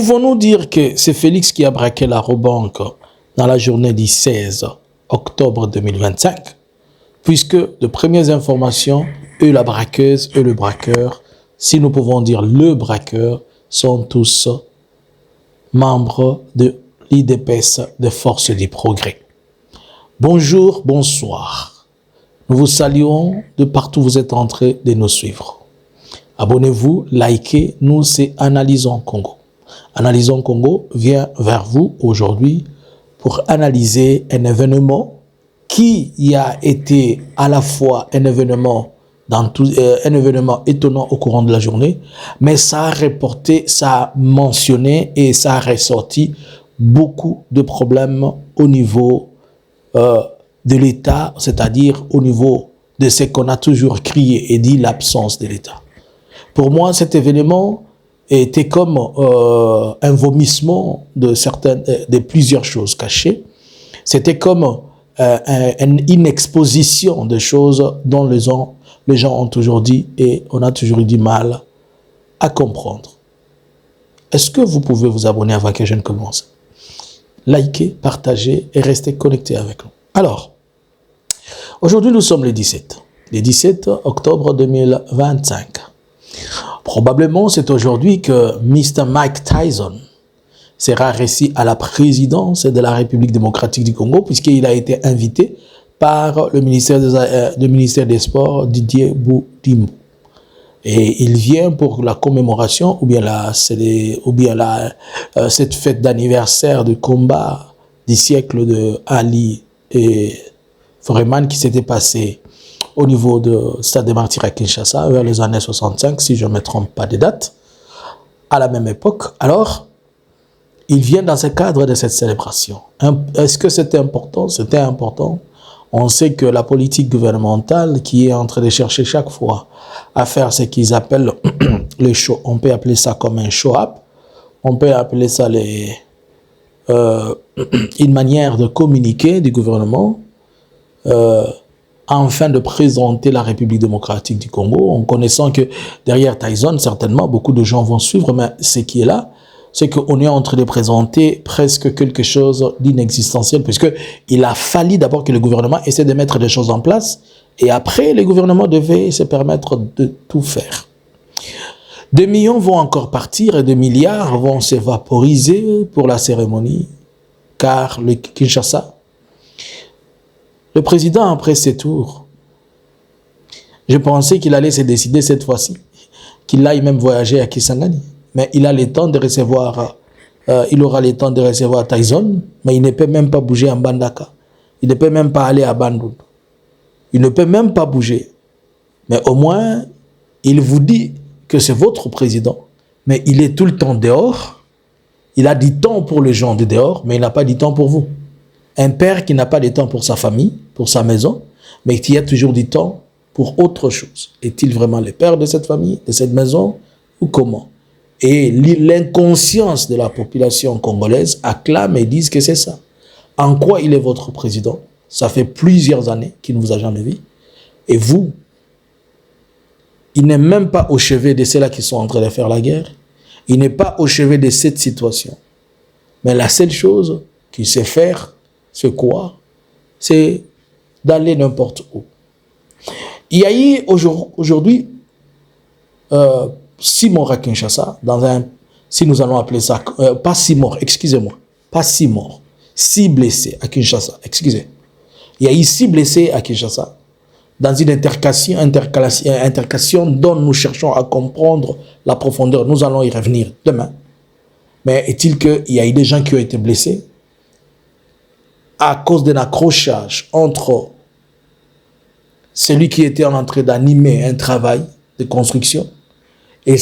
Pouvons-nous dire que c'est Félix qui a braqué la Robank dans la journée du 16 octobre 2025, puisque de premières informations, eux la braqueuse, eux le braqueur, si nous pouvons dire le braqueur, sont tous membres de l'IDPS de Force du Progrès. Bonjour, bonsoir. Nous vous saluons de partout où vous êtes en train de nous suivre. Abonnez-vous, likez, nous c'est Analysons Congo. Analysons Congo vient vers vous aujourd'hui pour analyser un événement qui a été à la fois un événement étonnant au courant de la journée, mais ça a reporté, ça a mentionné et ça a ressorti beaucoup de problèmes au niveau de l'État, c'est-à-dire au niveau de ce qu'on a toujours crié et dit l'absence de l'État. Pour moi, cet événement était comme un vomissement de plusieurs choses cachées. C'était comme une exposition de choses dont les gens ont toujours dit et on a toujours eu du mal à comprendre. Est-ce que vous pouvez vous abonner avant que je ne commence? Likez, partagez et restez connectés avec nous. Alors, aujourd'hui nous sommes le 17 octobre 2025. Probablement c'est aujourd'hui que Mr. Mike Tyson sera reçu à la présidence de la République démocratique du Congo puisqu'il a été invité par le ministère des Sports Didier Boudimou. Et il vient pour la commémoration ou bien cette fête d'anniversaire du combat du siècle de Ali et Foreman qui s'était passé au niveau de Stade des Martyrs à Kinshasa vers les années 65, si je ne me trompe pas des dates, à la même époque. Alors, il vient dans ce cadre de cette célébration. Est-ce que c'était important? C'était important. On sait que la politique gouvernementale qui est en train de chercher chaque fois à faire ce qu'ils appellent le show, on peut appeler ça comme un show-up, on peut appeler ça une manière de communiquer du gouvernement afin de présenter la République démocratique du Congo, en connaissant que derrière Tyson, certainement, beaucoup de gens vont suivre, mais ce qui est là, c'est qu'on est en train de présenter presque quelque chose d'inexistentiel, puisqu'il a fallu d'abord que le gouvernement essaie de mettre des choses en place, et après, le gouvernement devait se permettre de tout faire. Des millions vont encore partir et des milliards vont s'évaporiser pour la cérémonie, car le Kinshasa, le président, après ses tours, je pensais qu'il allait se décider cette fois-ci, qu'il aille même voyager à Kisangani. Mais il a le temps de recevoir, il aura le temps de recevoir Tyson, mais il ne peut même pas bouger en Bandaka. Il ne peut même pas aller à Bandung. Il ne peut même pas bouger. Mais au moins, il vous dit que c'est votre président. Mais il est tout le temps dehors. Il a du temps pour les gens de dehors, mais il n'a pas du temps pour vous. Un père qui n'a pas de temps pour sa famille, pour sa maison, mais qui a toujours du temps pour autre chose. Est-il vraiment le père de cette famille, de cette maison, ou comment? Et l'inconscience de la population congolaise acclame et dit que c'est ça. En quoi il est votre président? Ça fait plusieurs années qu'il ne vous a jamais vu. Et vous, il n'est même pas au chevet de ceux-là qui sont en train de faire la guerre. Il n'est pas au chevet de cette situation. Mais la seule chose qu'il sait faire, c'est quoi? C'est d'aller n'importe où. Il y a eu aujourd'hui 6 morts à Kinshasa, si nous allons appeler ça, pas 6 morts, excusez-moi, pas 6 morts, 6 blessés à Kinshasa, excusez. Il y a eu 6 blessés à Kinshasa, dans une intercation dont nous cherchons à comprendre la profondeur. Nous allons y revenir demain. Mais est-il qu'il y a eu des gens qui ont été blessés à cause d'un accrochage entre celui qui était en train d'animer un travail de construction et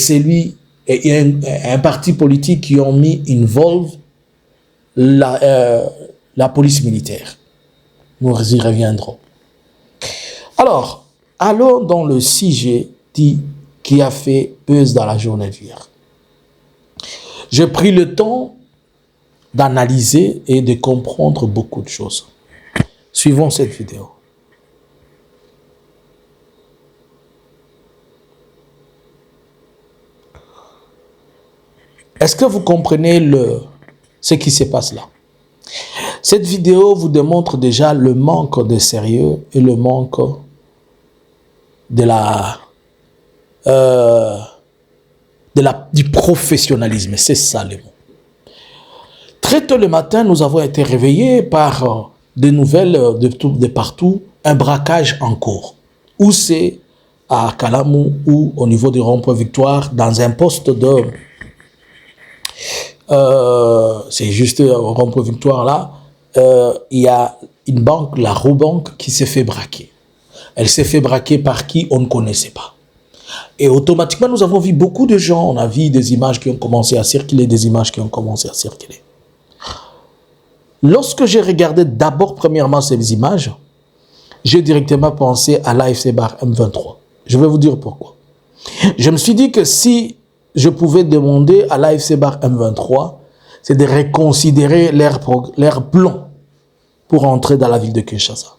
un parti politique qui ont mis involve la police militaire. Nous y reviendrons. Alors, allons dans le sujet qui a fait buzz dans la journée d'hier. J'ai pris le temps d'analyser et de comprendre beaucoup de choses. Suivons cette vidéo. Est-ce que vous comprenez ce qui se passe là? Cette vidéo vous démontre déjà le manque de sérieux et le manque du professionnalisme. C'est ça le mot. Très tôt le matin, nous avons été réveillés par des nouvelles de partout, un braquage en cours. Où c'est à Kalamou ou au niveau du rond-point Victoire, dans un poste de... c'est juste au rond-point Victoire là, il y a une banque, la Robank, qui s'est fait braquer. Elle s'est fait braquer par qui on ne connaissait pas. Et automatiquement, nous avons vu beaucoup de gens, on a vu des images qui ont commencé à circuler, Lorsque j'ai regardé d'abord, premièrement, ces images, j'ai directement pensé à l'AFC Bar M23. Je vais vous dire pourquoi. Je me suis dit que si je pouvais demander à l'AFC Bar M23, c'est de reconsidérer leur plan pour entrer dans la ville de Kinshasa.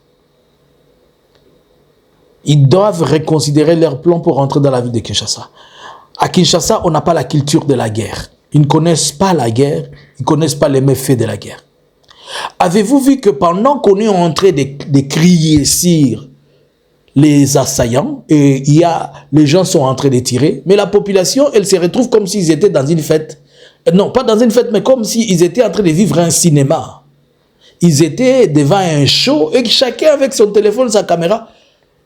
Ils doivent reconsidérer leur plan pour entrer dans la ville de Kinshasa. À Kinshasa, on n'a pas la culture de la guerre. Ils ne connaissent pas la guerre, ils ne connaissent pas les méfaits de la guerre. Avez-vous vu que pendant qu'on est en train de crier sur les assaillants, et les gens sont en train de tirer, mais la population, elle se retrouve comme s'ils étaient dans une fête. Non, pas dans une fête, mais comme s'ils étaient en train de vivre un cinéma. Ils étaient devant un show, et chacun avec son téléphone, sa caméra,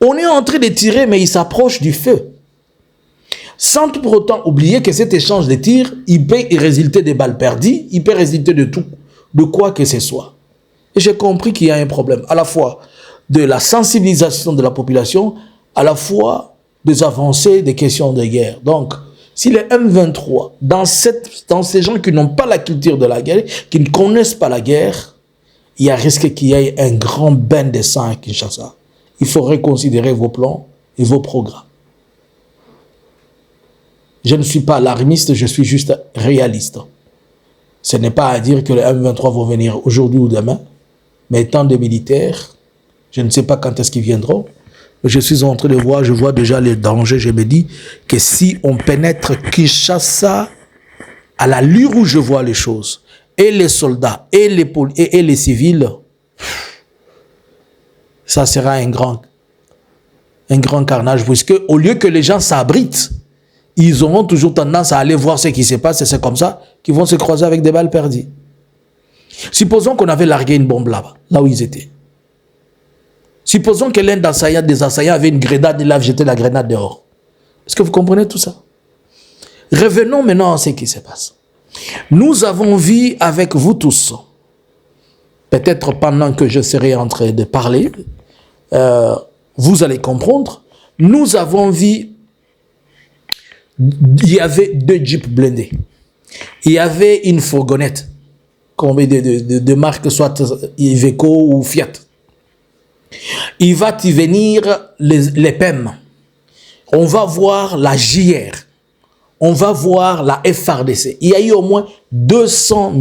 on est en train de tirer, mais ils s'approchent du feu. Sans pour autant oublier que cet échange de tirs, il peut résulter des balles perdues, il peut résulter de tout, de quoi que ce soit. Et j'ai compris qu'il y a un problème, à la fois de la sensibilisation de la population, à la fois des avancées des questions de guerre. Donc, si les M23, dans ces gens qui n'ont pas la culture de la guerre, qui ne connaissent pas la guerre, il y a risque qu'il y ait un grand bain de sang à Kinshasa. Il faut reconsidérer vos plans et vos programmes. Je ne suis pas alarmiste, je suis juste réaliste. Ce n'est pas à dire que les M23 vont venir aujourd'hui ou demain, mais étant des militaires, je ne sais pas quand est-ce qu'ils viendront. Je suis en train de voir, je vois déjà les dangers. Je me dis que si on pénètre Kinshasa à l'allure où je vois les choses, et les soldats, et les civils, ça sera un grand carnage, puisque au lieu que les gens s'abritent, ils auront toujours tendance à aller voir ce qui se passe, et c'est comme ça qu'ils vont se croiser avec des balles perdues. Supposons qu'on avait largué une bombe là-bas, là où ils étaient. Supposons que l'un des assaillants avait une grenade, il a jeté la grenade dehors. Est-ce que vous comprenez tout ça? Revenons maintenant à ce qui se passe. Nous avons vu avec vous tous, peut-être pendant que je serai en train de parler, vous allez comprendre, nous avons vu, il y avait 2 jeeps blindés. Il y avait une fourgonnette, de marque soit Iveco ou Fiat. Il va y venir les PEM. On va voir la JR. On va voir la FRDC. Il y a eu au moins 200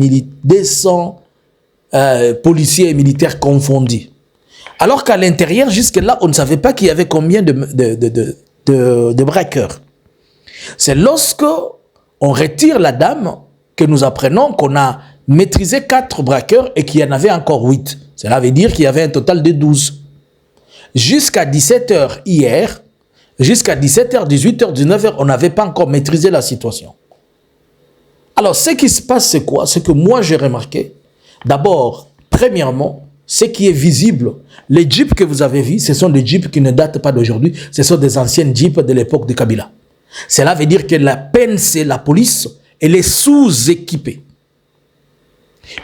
policiers et militaires confondus. Alors qu'à l'intérieur, jusque-là, on ne savait pas qu'il y avait combien de braqueurs. C'est lorsque on retire la dame que nous apprenons qu'on a maîtrisé 4 braqueurs et qu'il y en avait encore 8. Cela veut dire qu'il y avait un total de 12. Jusqu'à 17h hier, jusqu'à 17h, 18h, 19h, on n'avait pas encore maîtrisé la situation. Alors, ce qui se passe, c'est quoi? C'est que moi, j'ai remarqué, d'abord, premièrement, ce qui est visible, les jeeps que vous avez vus, ce sont des jeeps qui ne datent pas d'aujourd'hui, ce sont des anciennes jeeps de l'époque de Kabila. Cela veut dire que la PNC, la police, elle est sous-équipée.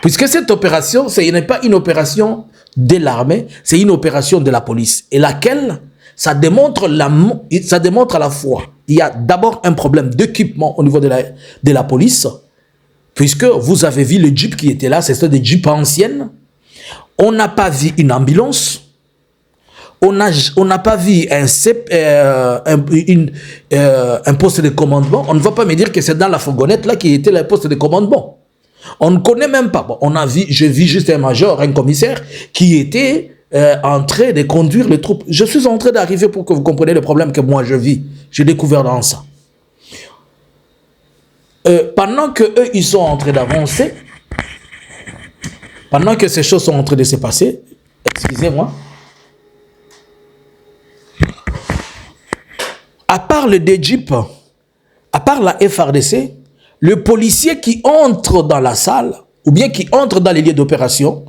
Puisque cette opération, ce n'est pas une opération de l'armée, c'est une opération de la police. Et laquelle, ça démontre à la fois, il y a d'abord un problème d'équipement au niveau de la police, puisque vous avez vu le jeep qui était là, c'est des jeeps anciennes. On n'a pas vu une ambulance. On n'a pas vu un poste de commandement. On ne va pas me dire que c'est dans la fourgonnette là qui était le poste de commandement. On ne connaît même pas. Bon, j'ai vu juste un major, un commissaire qui était en train de conduire les troupes. Je suis en train d'arriver pour que vous compreniez le problème que moi je vis. J'ai découvert dans ça. pendant que eux, ils sont en train d'avancer, pendant que ces choses sont en train de se passer, excusez-moi, à part le DJIP, à part la FRDC, le policier qui entre dans la salle, ou bien qui entre dans les lieux d'opération,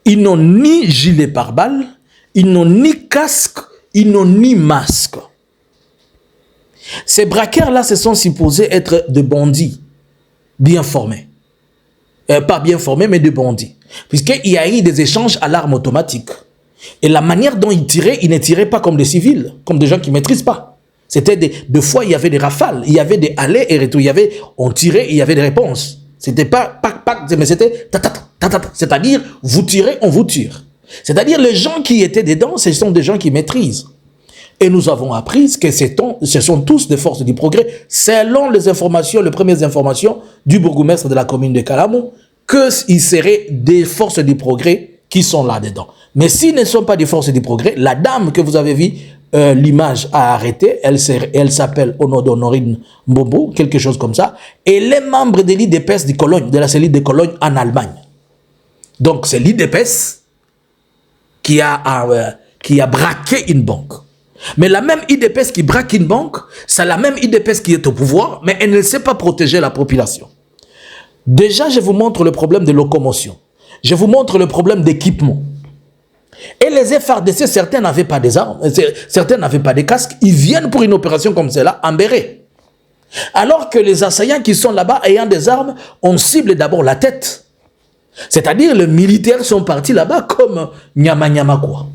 ils n'ont ni gilet pare-balles, ils n'ont ni casque, ils n'ont ni masque. Ces braqueurs-là se sont supposés être de bandits, bien formés. Pas bien formés, mais de bandits. Puisqu'il y a eu des échanges à l'arme automatique. Et la manière dont ils ne tiraient pas comme des civils, comme des gens qui ne maîtrisent pas. C'était des fois, il y avait des rafales, il y avait des allers et retours, on tirait et il y avait des réponses. C'était pas, mais c'était c'est-à-dire, vous tirez, on vous tire. C'est-à-dire, les gens qui étaient dedans, ce sont des gens qui maîtrisent. Et nous avons appris que ce sont tous des forces du progrès, selon les premières informations du bourgmestre de la commune de Kalamou, qu'il serait des forces du progrès qui sont là-dedans. Mais s'ils ne sont pas des forces du progrès, la dame que vous avez vue, l'image a arrêté, elle s'appelle Honorine Mbobo, quelque chose comme ça, et elle est membre de l'IDPS de Cologne, de la cellule de Cologne en Allemagne. Donc c'est l'IDPS qui a braqué une banque. Mais la même IDPS qui braque une banque, c'est la même IDPS qui est au pouvoir, mais elle ne sait pas protéger la population. Déjà, je vous montre le problème de locomotion. Je vous montre le problème d'équipement. Et les FRDC, certains n'avaient pas des armes, certains n'avaient pas des casques. Ils viennent pour une opération comme celle-là, en béret. Alors que les assaillants qui sont là-bas, ayant des armes, on cible d'abord la tête. C'est-à-dire, les militaires sont partis là-bas comme Nyama quoi.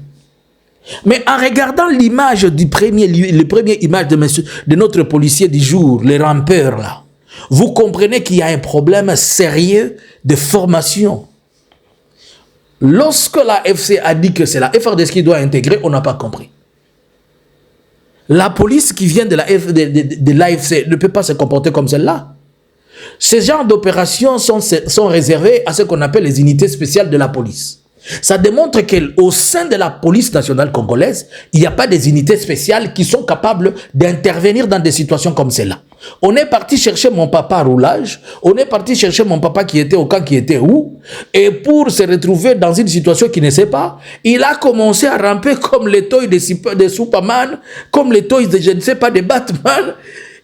Mais en regardant l'image du premier image de notre policier du jour, les rampeurs là, vous comprenez qu'il y a un problème sérieux de formation. Lorsque la FC a dit que c'est la FRDC qui doit intégrer, on n'a pas compris. La police qui vient de l'AFC ne peut pas se comporter comme celle-là. Ces genres d'opérations sont réservées à ce qu'on appelle les unités spéciales de la police. Ça démontre qu'au sein de la police nationale congolaise, il n'y a pas des unités spéciales qui sont capables d'intervenir dans des situations comme celle-là. On est parti chercher mon papa à roulage, on est parti chercher mon papa qui était au camp, qui était où, et pour se retrouver dans une situation qu'il ne sait pas, il a commencé à ramper comme les toys de Superman, comme les toys de je ne sais pas, de Batman.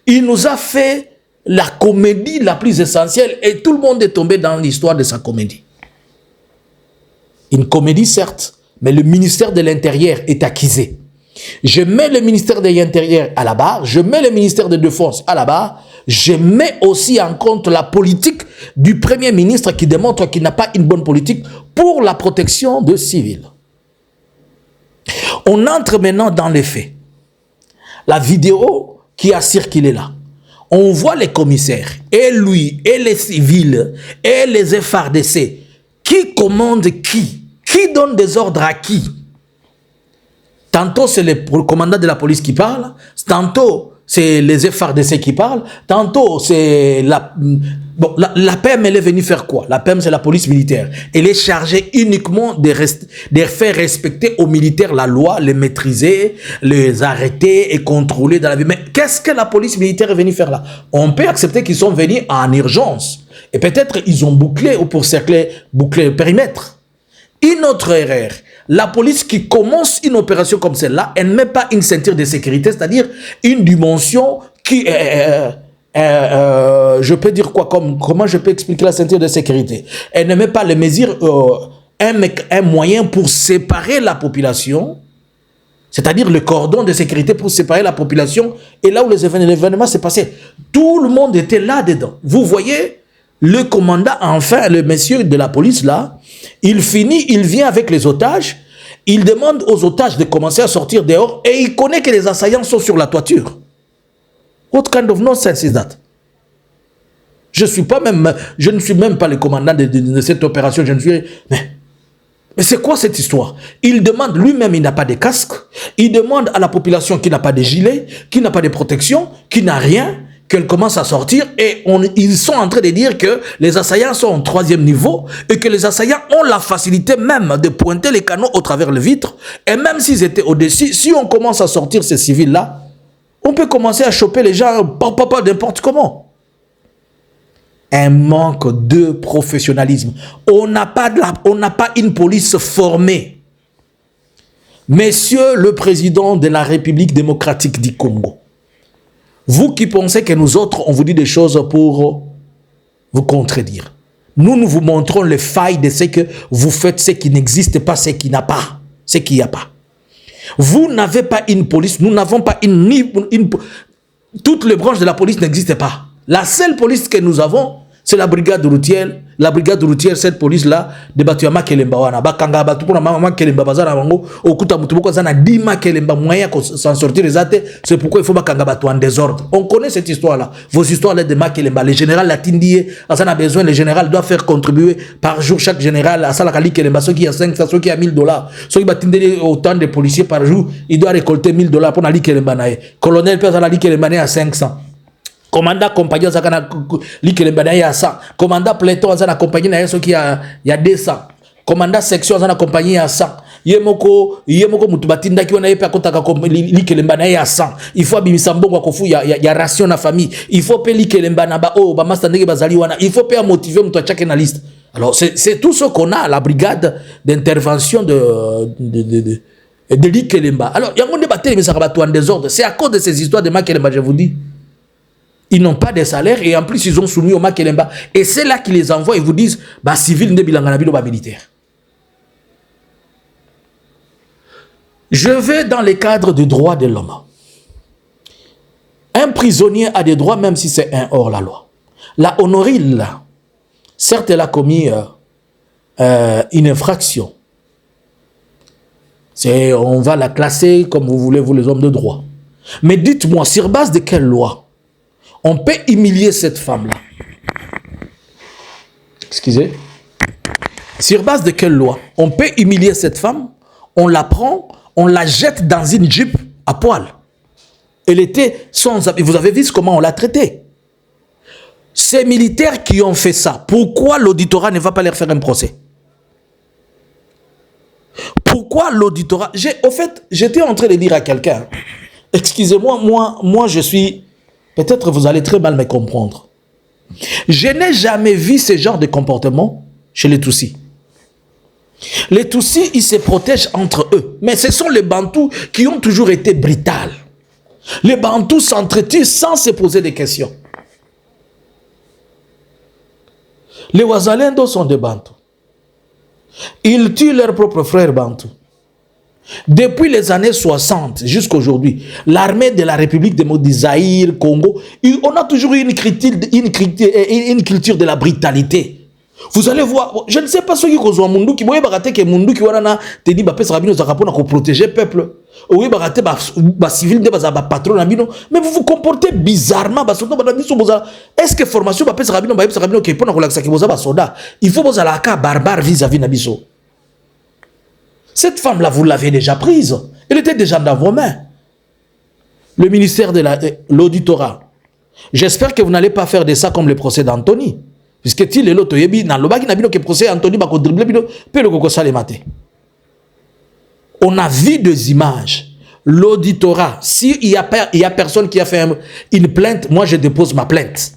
Il nous a fait la comédie la plus essentielle et tout le monde est tombé dans l'histoire de sa comédie. Une comédie, certes, mais le ministère de l'Intérieur est accusé. Je mets le ministère de l'Intérieur à la barre, je mets le ministère de Défense à la barre, je mets aussi en compte la politique du Premier ministre qui démontre qu'il n'a pas une bonne politique pour la protection de civils. On entre maintenant dans les faits. La vidéo qui a circulé là, on voit les commissaires, et lui, et les civils, et les FRDC, qui commande qui? Qui donne des ordres à qui? Tantôt, c'est le commandant de la police qui parle, tantôt, c'est les FRDC qui parlent, tantôt, c'est la PEM, elle est venue faire quoi? La PEM, c'est la police militaire. Elle est chargée uniquement de faire respecter aux militaires la loi, les maîtriser, les arrêter et contrôler dans la vie. Mais qu'est-ce que la police militaire est venue faire là? On peut accepter qu'ils sont venus en urgence. Et peut-être ils ont bouclé ou pour boucler le périmètre. Une autre erreur, la police qui commence une opération comme celle-là, elle ne met pas une ceinture de sécurité, c'est-à-dire une dimension qui je peux dire quoi, comment je peux expliquer la ceinture de sécurité? Elle ne met pas les mesures, un moyen pour séparer la population, c'est-à-dire le cordon de sécurité pour séparer la population, et là où l'événement s'est passé, tout le monde était là-dedans. Vous voyez, le commandant, enfin, le monsieur de la police là, il vient avec les otages, il demande aux otages de commencer à sortir dehors, et il connaît que les assaillants sont sur la toiture. What kind of nonsense is that? Je ne suis même pas le commandant de cette opération, mais c'est quoi cette histoire? Il demande, lui-même, il n'a pas de casque, il demande à la population qui n'a pas de gilet, qui n'a pas de protection, qui n'a rien, qu'elle commence à sortir, et ils sont en train de dire que les assaillants sont au 3e niveau, et que les assaillants ont la facilité même de pointer les canons au travers les vitres, et même s'ils étaient au-dessus, si on commence à sortir ces civils-là, on peut commencer à choper les gens, pas n'importe comment. un manque de professionnalisme. On n'a pas une police formée. Monsieur le président de la République démocratique du Congo, vous qui pensez que nous autres, on vous dit des choses pour vous contredire. Nous vous montrons les failles de ce que vous faites, ce qui n'existe pas, ce qui n'a pas, ce qu'il n'y a pas. Vous n'avez pas une police, nous n'avons pas toutes les branches de la police n'existent pas. La seule police que nous avons, c'est la brigade routière. La brigade routière, cette police-là, de Batuyama Kelemba wana. Bakanga batu pour maman Kelemba bazana bango. Okuta mutuboko zana dima Kelemba moyen s'en sortir les athées. C'est pourquoi il faut bakanga batu en désordre. On connaît cette histoire-là. Vos histoires-là de Makelemba. Le général Latindie, Asana a besoin, le général doit faire contribuer par jour chaque général à Salakali Kelemba. Ceux qui a 500, ceux qui a 1000 $. Ceux qui batindent autant de policiers par jour, il doit récolter 1000 $ pour Nali Kelemba nae. Colonel Père Nali Kelemba nae à 500. Commandant compagnie zakana likelembana ya 100. Commandant peloton zakana compagnie na yeso qui a 200. Commandant section zakana compagnie ya 100. Yemoko mutubatinda ki wana yepe akotaka likelembana ya 100. Il faut abimisa mbongo kofu ya ration na famille. Il faut payer likelembana ba ba master ndenge bazali wana. Il faut payer motiver mutu achake na liste. Alors c'est tout ce qu'on a, la brigade d'intervention de Likelemba. Alors yango débatté mais ça va tout en désordre. C'est à cause de ces histoires de Makelemba, je vous dis. Ils n'ont pas de salaire et en plus ils ont soumis au Makelemba. Et c'est là qu'ils les envoient et vous disent bah civil ne bilangana bilo ba militaire. Je vais dans les cadres du droit de l'homme. Un prisonnier a des droits même si c'est un hors la loi. La Honoril, certes elle a commis une infraction. On va la classer comme vous voulez, vous les hommes de droit. Mais dites-moi, sur base de quelle loi on peut humilier cette femme-là? Excusez. Sur base de quelle loi on peut humilier cette femme? On la prend, on la jette dans une jeep à poil. Elle était sans habit. Vous avez vu comment on l'a traitée. Ces militaires qui ont fait ça, pourquoi l'auditorat ne va pas leur faire un procès? Pourquoi l'auditorat... Au fait, j'étais en train de dire à quelqu'un, excusez-moi, moi je suis... Peut-être vous allez très mal me comprendre. Je n'ai jamais vu ce genre de comportement chez les Tutsis. Les Tutsis, ils se protègent entre eux. Mais ce sont les Bantous qui ont toujours été brutales. Les Bantous s'entretuent sans se poser des questions. Les Wazalendos sont des Bantous. Ils tuent leurs propres frères Bantous. Depuis les années 60 jusqu'à aujourd'hui, l'armée de la République de Zaïre, Congo, on a toujours eu une culture de la brutalité. Vous allez voir, je ne sais pas ce qui cause Mundu qui voyait baraté que Mundu qui wana te dit ba pesa rabino zakapona ko protéger peuple. Oui baraté ba civil de ba patron rabino, mais vous vous comportez bizarrement ba soto ba biso boza. Est-ce que formation ba pesa rabino qui pona ko laksa ki boza ba soda. Il faut boza la ka barbare vis-à-vis na biso. Cette femme-là, vous l'avez déjà prise. Elle était déjà dans vos mains. Le ministère de l'auditorat. J'espère que vous n'allez pas faire de ça comme le procès d'Anthony. Puisque il est l'autre, procès Anthony, on a vu des images. L'auditorat, s'il y a personne qui a fait une plainte, moi je dépose ma plainte.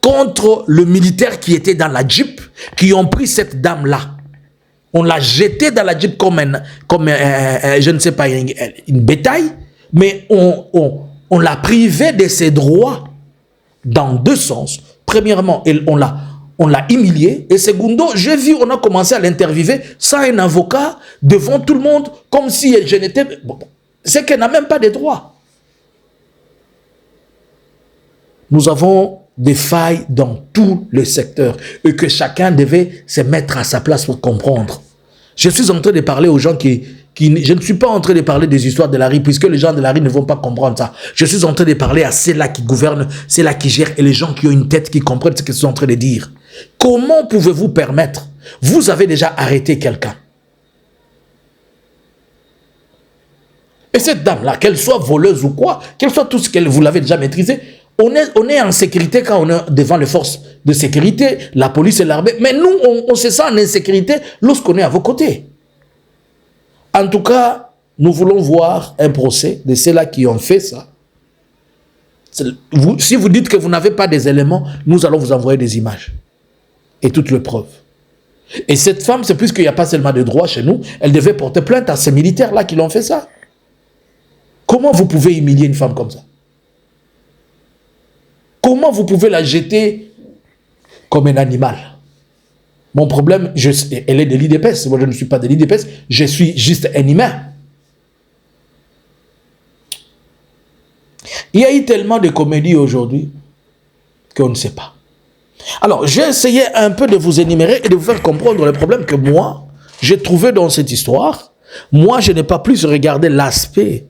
Contre le militaire qui était dans la Jeep, qui ont pris cette dame-là. On l'a jeté dans la Jeep comme je ne sais pas, une bétail, mais on l'a privé de ses droits dans deux sens. Premièrement, on l'a humilié. Et secondo, j'ai vu, on a commencé à l'interviewer sans un avocat, devant tout le monde, comme si je n'étais... Bon, c'est qu'elle n'a même pas de droits. Nous avons des failles dans tous les secteurs et que chacun devait se mettre à sa place pour comprendre. Je suis en train de parler aux gens je ne suis pas en train de parler des histoires de la rue, puisque les gens de la rue ne vont pas comprendre ça. Je suis en train de parler à ceux-là qui gouvernent, ceux-là qui gèrent, et les gens qui ont une tête, qui comprennent ce que je suis en train de dire. Comment pouvez-vous permettre? Vous avez déjà arrêté quelqu'un. Et cette dame-là, qu'elle soit voleuse ou quoi, qu'elle soit tout ce qu'elle, vous l'avez déjà maîtrisé, on est en sécurité quand on est devant les forces de sécurité, la police et l'armée. Mais nous, on se sent en insécurité lorsqu'on est à vos côtés. En tout cas, nous voulons voir un procès de ceux-là qui ont fait ça. Si vous dites que vous n'avez pas des éléments, nous allons vous envoyer des images. Et toutes les preuves. Et cette femme, c'est puisqu'il n'y a pas seulement de droit chez nous, elle devait porter plainte à ces militaires-là qui l'ont fait ça. Comment vous pouvez humilier une femme comme ça? Comment vous pouvez la jeter comme un animal? Mon problème, elle est de l'IDPS. Moi, je ne suis pas de l'IDPS. Je suis juste un humain. Il y a eu tellement de comédies aujourd'hui qu'on ne sait pas. Alors, j'ai essayé un peu de vous énumérer et de vous faire comprendre le problème que moi, j'ai trouvé dans cette histoire. Moi, je n'ai pas plus regardé l'aspect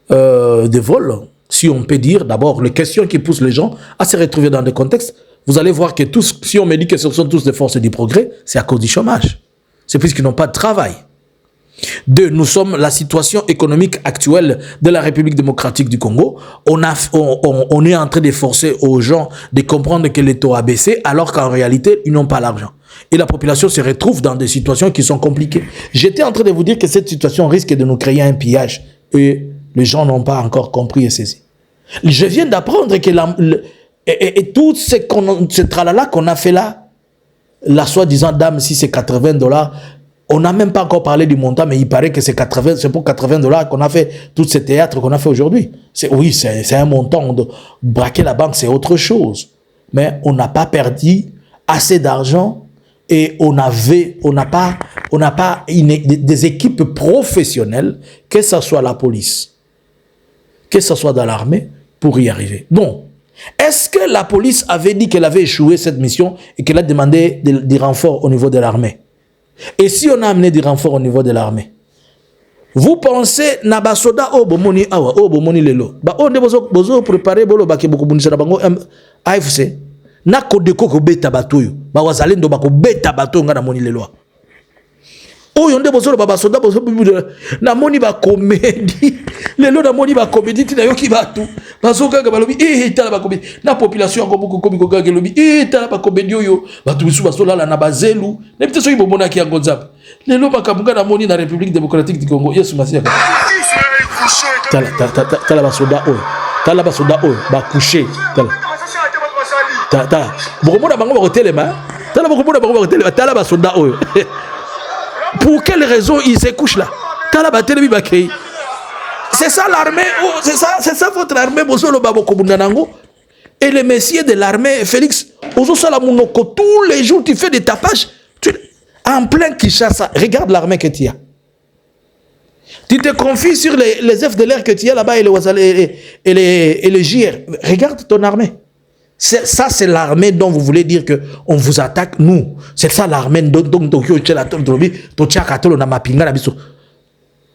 des vols, si on peut dire. D'abord, les questions qui poussent les gens à se retrouver dans des contextes. Vous allez voir que tous, si on me dit que ce sont tous des forces du progrès, c'est à cause du chômage. C'est puisqu'ils n'ont pas de travail. Deux, nous sommes la situation économique actuelle de la République démocratique du Congo. On est en train de forcer aux gens de comprendre que les taux a baissé, alors qu'en réalité, ils n'ont pas l'argent. Et la population se retrouve dans des situations qui sont compliquées. J'étais en train de vous dire que cette situation risque de nous créer un pillage. Et les gens n'ont pas encore compris et saisi. Je viens d'apprendre que tout ce tralala qu'on a fait là, la soi-disant dame, si c'est $80, on n'a même pas encore parlé du montant, mais il paraît que c'est pour $80 qu'on a fait tous ces théâtres qu'on a fait aujourd'hui. Oui, c'est un montant. De braquer la banque, c'est autre chose. Mais on n'a pas perdu assez d'argent et on n'a pas des équipes professionnelles, que ce soit la police, que ce soit dans l'armée, pour y arriver. Bon, est-ce que la police avait dit qu'elle avait échoué cette mission et qu'elle a demandé des renforts au niveau de l'armée? Et si on a amené des renforts au niveau de l'armée, vous pensez nabasoda o bomoni awa o bomoni lelo ba on bozo préparer bolo ba ke beaucoup bunisa na bango AFC na kodeko ko beta batoyo ba wazalendo ba ko beta bato nga na moni lelo oyo nde bozo ba basoda bozo na moni ba comédie lelo na moni ba comédie tina yoki batu bazo kanga balobi tala ba comédie na population ko beaucoup komiko kanga lobi tala ba comédie oyo batu bisu basola la na bazelu ne pite soki bomona ki yango nzap lelo bakamunga na moni na République démocratique du Congo yesu masia tala basoda oyo ba coucher tala bokomona bango ba telema tala bokomona bango ba telema tala basoda oyo. Pour quelle raison ils se couchent là? C'est ça l'armée, c'est ça votre armée. Et le messieurs de l'armée, Félix, tous les jours tu fais des tapages en plein Kinshasa. Regarde l'armée que tu as. Tu te confies sur les FDLR que tu as là-bas et les JR. Regarde ton armée. Ça, c'est l'armée dont vous voulez dire qu'on vous attaque, nous. C'est ça l'armée dont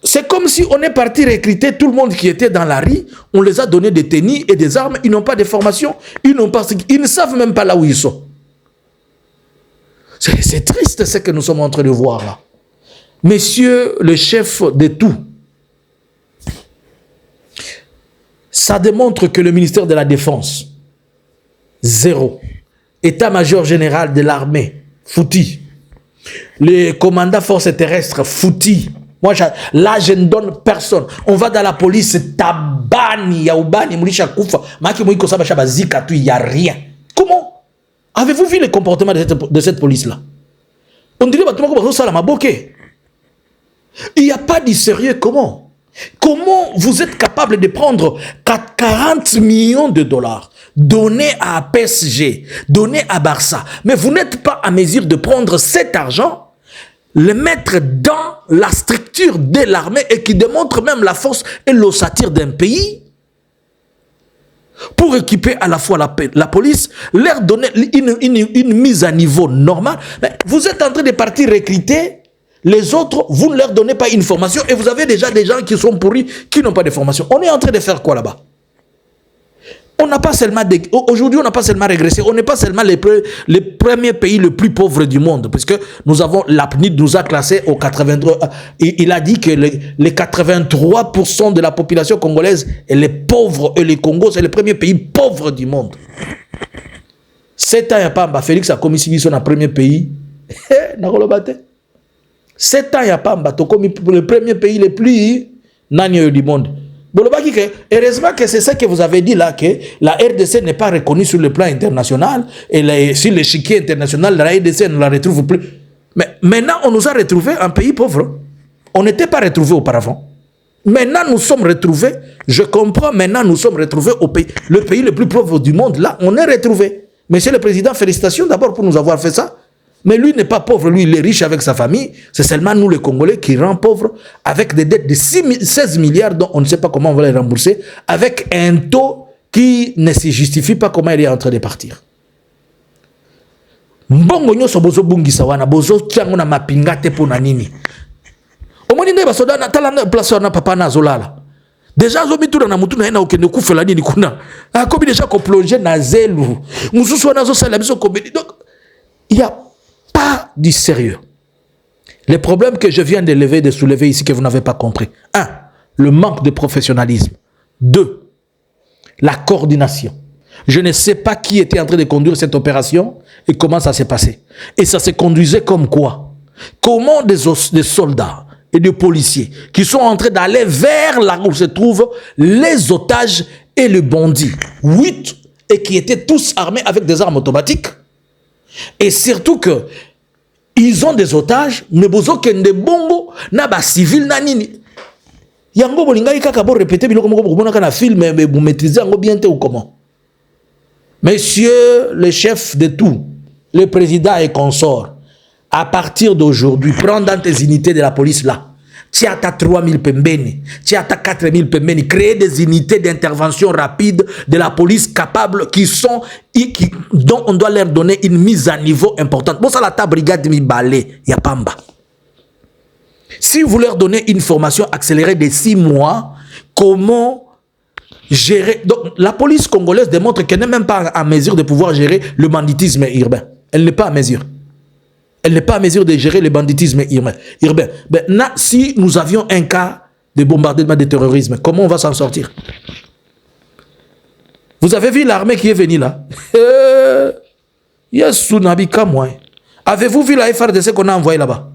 c'est comme si on est parti recruter tout le monde qui était dans la rue, on les a donné des tennis et des armes, ils n'ont pas de formation, ils ne savent même pas là où ils sont. C'est triste ce que nous sommes en train de voir là. Messieurs, le chef de tout, ça démontre que le ministère de la Défense, zéro. État-major général de l'armée, fouti. Les commandants forces terrestres, fouti. Moi, là, je ne donne personne. On va dans la police, tabani, yaoubani, moulisha koufa, maki mouiko saba shaba zika, il n'y a rien. Comment? Avez-vous vu le comportement de cette police-là? On dirait que ça la bokeh. Il n'y a pas de sérieux. Comment? Comment vous êtes capable de prendre 40 millions de dollars donner à PSG, donner à Barça, mais vous n'êtes pas à mesure de prendre cet argent, le mettre dans la structure de l'armée et qui démontre même la force et l'ossature d'un pays pour équiper à la fois la police, leur donner une mise à niveau normale. Mais vous êtes en train de partir recruter les autres, vous ne leur donnez pas une formation et vous avez déjà des gens qui sont pourris, qui n'ont pas de formation. On est en train de faire quoi là-bas? On n'a pas seulement aujourd'hui, on n'a pas seulement régressé, on n'est pas seulement les premiers pays les plus pauvres du monde, puisque nous avons, la PNUD nous a classés au 83, il a dit que les 83% de la population congolaise, elle est pauvre, et le Congo, c'est le premier pays pauvre du monde. 7 ans, il n'y a pas, Félix a commis son premier pays, 7 ans, il n'y a pas, le premier pays le plus nani du monde. Heureusement que c'est ça que vous avez dit là, que la RDC n'est pas reconnue sur le plan international, et sur l'échiquier international, la RDC ne la retrouve plus. Mais maintenant, on nous a retrouvés un pays pauvre. On n'était pas retrouvés auparavant. Maintenant, nous sommes retrouvés, je comprends, maintenant nous sommes retrouvés au pays, le pays le plus pauvre du monde, là, on est retrouvés. Monsieur le Président, félicitations d'abord pour nous avoir fait ça. Mais lui n'est pas pauvre, lui il est riche avec sa famille. C'est seulement nous les Congolais qui rend pauvres avec des dettes de 16 milliards dont on ne sait pas comment on va les rembourser, avec un taux qui ne se justifie pas comment il est en train de partir. Mbongo nyoso bozo bungisa wana bozo tiango na mapingate po na nini. Omoni nde basoda na talanga place na papa na zolala. Déjà zomitura na mutu na ena okende kufela nini kuna. A kobi déjà ko plonger na zelu. Mususu wana zo sala biso komedi. Donc il y a pas du sérieux. Les problèmes que je viens de soulever ici que vous n'avez pas compris. 1. Le manque de professionnalisme. 2. La coordination. Je ne sais pas qui était en train de conduire cette opération et comment ça s'est passé. Et ça se conduisait comme quoi? Comment des soldats et des policiers qui sont en train d'aller vers là où se trouvent les otages et les bandits, 8, et qui étaient tous armés avec des armes automatiques. Et surtout que ils ont des otages, mais bozo kende bongo na ba civil na nini. Yango bolingai kaka bo répéter biloko moko bomona kana film mais vous maîtrisez yango bien ou comment? Messieurs les chefs de tout, le président et consorts, à partir d'aujourd'hui, prends dans tes unités de la police là. Tu as 3000 pembeni, tu as 4000 pembeni, créer des unités d'intervention rapide de la police capables dont on doit leur donner une mise à niveau importante. Bon, ça la ta brigade mi balé, y a pamba. Si vous leur donnez une formation accélérée de 6 mois, comment gérer... Donc, la police congolaise démontre qu'elle n'est même pas en mesure de pouvoir gérer le banditisme urbain. Elle n'est pas en mesure. Elle n'est pas en mesure de gérer le banditisme urbain. Maintenant, si nous avions un cas de bombardement de terrorisme, comment on va s'en sortir? Vous avez vu l'armée qui est venue là? Il y a tsunami comme moi. Avez-vous vu la FRDC qu'on a envoyée là-bas?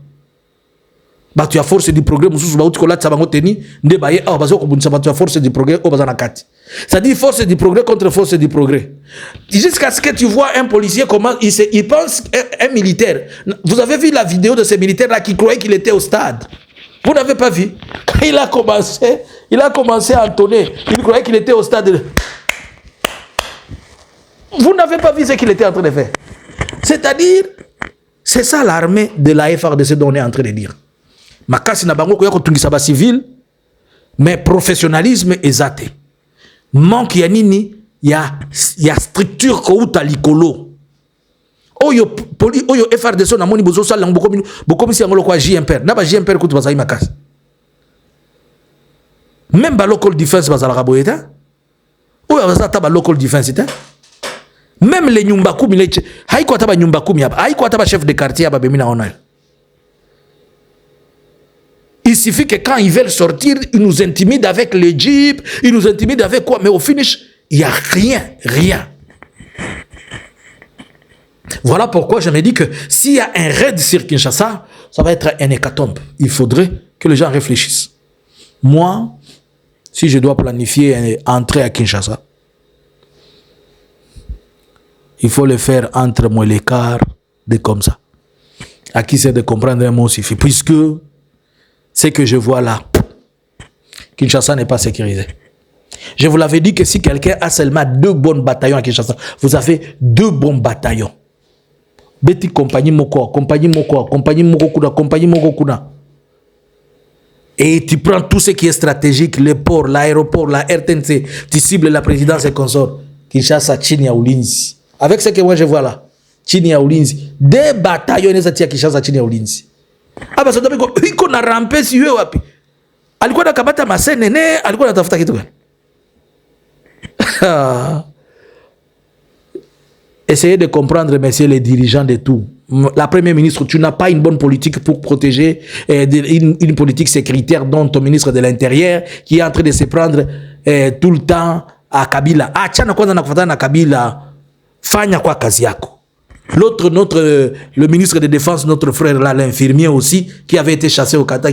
Bah, tu as force du progrès, force du progrès, c'est-à-dire force du progrès contre force du progrès. Jusqu'à ce que tu vois un policier, comment il pense un militaire. Vous avez vu la vidéo de ce militaire-là qui croyait qu'il était au stade? Vous n'avez pas vu? Quand il a commencé à entonner, il croyait qu'il était au stade. Vous n'avez pas vu ce qu'il était en train de faire. C'est-à-dire, c'est ça l'armée de la FRDC dont on est en train de dire. Makasi na bango koya kotungisa ba civil, mais professionnalisme ezate. Manque ya nini ya structure ko uta likolo. Oyo FRDC na moni bozo sala boko misi ngolo kwa JMPR. Na ba JMPR kutu bazai makasi. Même ba local defense bazala kaboyeta. Oyo bazata ba local defense ita. Même les nyumba kumi leche, haiko ata ba nyumba kumi hapa. Haiko ata ba chef de quartier hapa bemina ona. Il suffit que quand ils veulent sortir, ils nous intimident avec les jeeps, ils nous intimident avec quoi? Mais au finish, il n'y a rien. Voilà pourquoi je me dis que s'il y a un raid sur Kinshasa, ça va être un hécatombe. Il faudrait que les gens réfléchissent. Moi, si je dois planifier entrer à Kinshasa, il faut le faire entre moi l'écart de comme ça. À qui c'est de comprendre un mot suffit. Puisque ce que je vois là, Kinshasa n'est pas sécurisé. Je vous l'avais dit que si quelqu'un a seulement 2 bons bataillons à Kinshasa, vous avez 2 bons bataillons. Beti compagnie moko kuna. Et tu prends tout ce qui est stratégique, les ports, l'aéroport, la RTNC, tu cibles la présidence et consorts. Kinshasa, chini ya ulinzi. Avec ce que moi je vois là, chini ya ulinzi. 2 bataillons à Kinshasa, chini ya ulinzi. Ah bah ça doit être iko na rampe si wewe wapi. Alikuwa na kabata masenene, alikuwa anatafuta kitu gani? Essayez de comprendre, messieurs les dirigeants de tout. La première ministre, tu n'as pas une bonne politique pour protéger une politique sécuritaire dont ton ministre de l'Intérieur qui est en train de se prendre tout le temps à Kabila. Achana kwanza na kufuatana na Kabila. Fanya kwa kazi yako. L'autre, le ministre de Défense, notre frère là, l'infirmier aussi, qui avait été chassé au Qatar,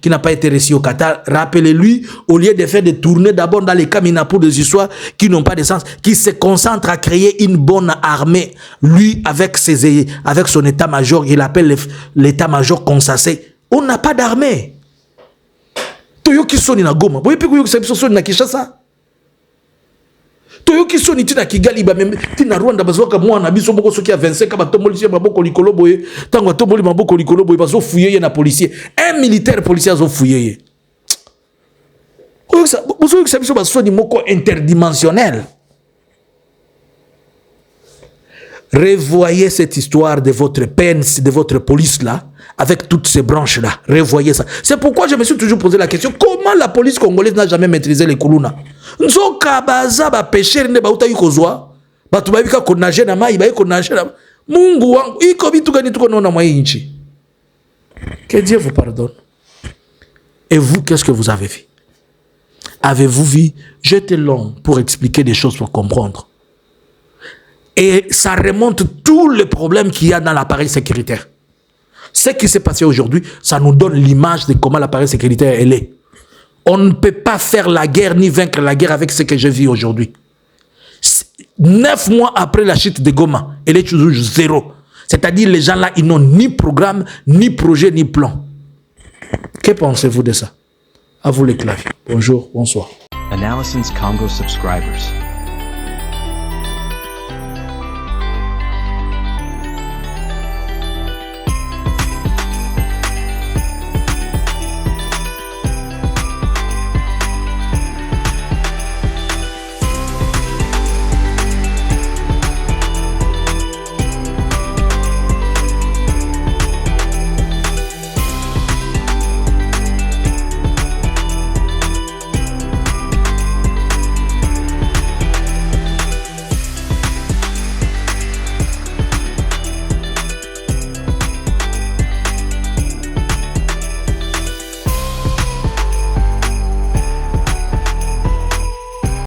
qui n'a pas été reçu au Qatar, rappelez-lui, au lieu de faire des tournées d'abord dans les Kamina pour des histoires qui n'ont pas de sens, qui se concentre à créer une bonne armée. Lui, avec son état-major, il appelle l'état-major Konsase. On n'a pas d'armée. Toyoki Soni na Goma. Vous voyez, Toyoki Soni na Kinshasa. Toyoki Soni tina Kigali ba même tina Rwanda bazoka mwana biso boko soki a 25 ba tombolisi maboko likolo boye tango tomboli maboko likolo boye bazo fouiller na policier un militaire policier azo fouiller. Vous savez biso ba soni moko interdimensionnel. Revoyez cette histoire de votre peine, de votre police là, avec toutes ces branches là. Revoyez ça. C'est pourquoi je me suis toujours posé la question, comment la police congolaise n'a jamais maîtrisé les Kuluna? Nzoka baza ba pêcher ne ba utayi kozwa. Ba tuba bika ko nager na mai, ba ko nager na Mungu wangu, iko bitu gani tuko naona mwa inchi. Que Dieu vous pardonne. Et vous, qu'est-ce que vous avez vu? Avez-vous vu? J'étais long pour expliquer des choses, pour comprendre. Et ça remonte tous les problèmes qu'il y a dans l'appareil sécuritaire. Ce qui s'est passé aujourd'hui, ça nous donne l'image de comment l'appareil sécuritaire elle est. On ne peut pas faire la guerre ni vaincre la guerre avec ce que je vis aujourd'hui. 9 mois après la chute de Goma, elle est toujours zéro. C'est-à-dire les gens là, ils n'ont ni programme, ni projet, ni plan. Que pensez-vous de ça? À vous les claviers. Bonjour, bonsoir. Analysins Congo subscribers.